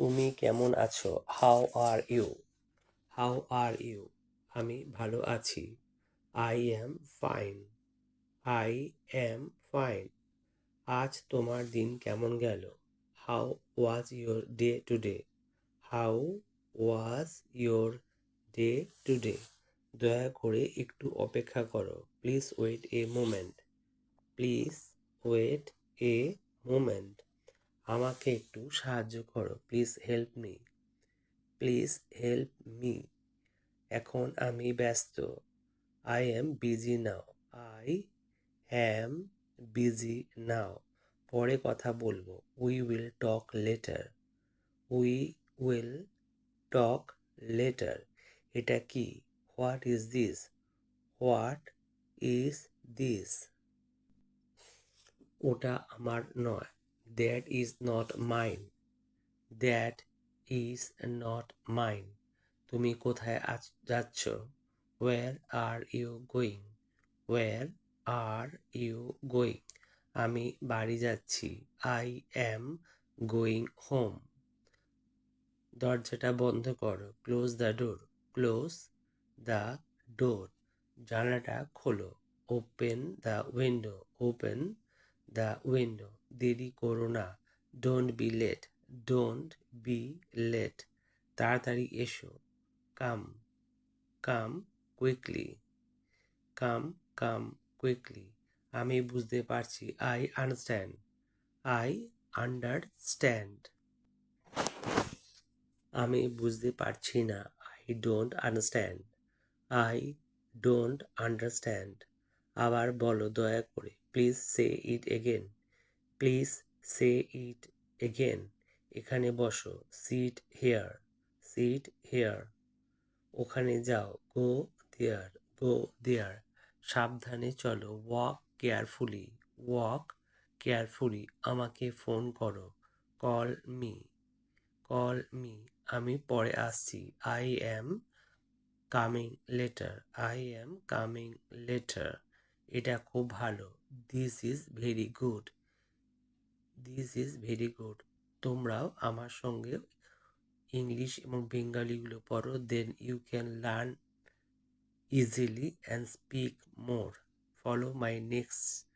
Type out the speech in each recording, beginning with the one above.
তুমি কেমন আছো? How are you? How are you? আমি ভালো আছি। I am fine. I am fine. আজ তোমার দিন কেমন গেল? How was your day today? How was your day today? দয়া করে একটু অপেক্ষা করো। Please wait a moment. Please wait a moment. আমাকে একটু সাহায্য করো। Please help me. Please help me. এখন আমি ব্যস্ত। I am busy now. I am busy now. পরে কথা বলবো। We will talk later. We will talk later. এটা কি? What is this? What is this? ওটা আমার নয়। That is not mine. That is not mine. তুমি কোথায় যাচ্ছ? Where are you going? Where are you going? আমি বাড়ি যাচ্ছি। I am going home. দরজাটা বন্ধ করো। Close the door. Close the door. জানালাটা খোলো। Open the window. Open the window. দেরি করো না। Don't be late. Don't be late. তাড়াতাড়ি এসো। কাম কাম কুইকলি। কাম কাম কুইকলি। আমি বুঝতে পারছি। I understand. I understand. আমি বুঝতে পারছি না। I don't understand. I don't understand. আবার বলো দয়া করে। Please say it again. Please say it again. এখানে বসো। Sit here. Sit here. ওখানে যাও। গো দেয়ার। গো দেয়ার। সাবধানে চলো। Walk carefully. Walk carefully. আমাকে ফোন করো। Call me. Call me. আমি পরে আসছি। I am coming letter. I am coming later. এটা খুব ভালো। This is very good. This is very good. তোমরাও আমার সঙ্গে ইংলিশ এবং বেঙ্গলিগুলো পড়ো। Then you can learn easily and speak more. Follow my next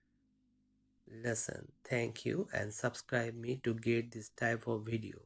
lesson. Thank you and subscribe me to get this type of video.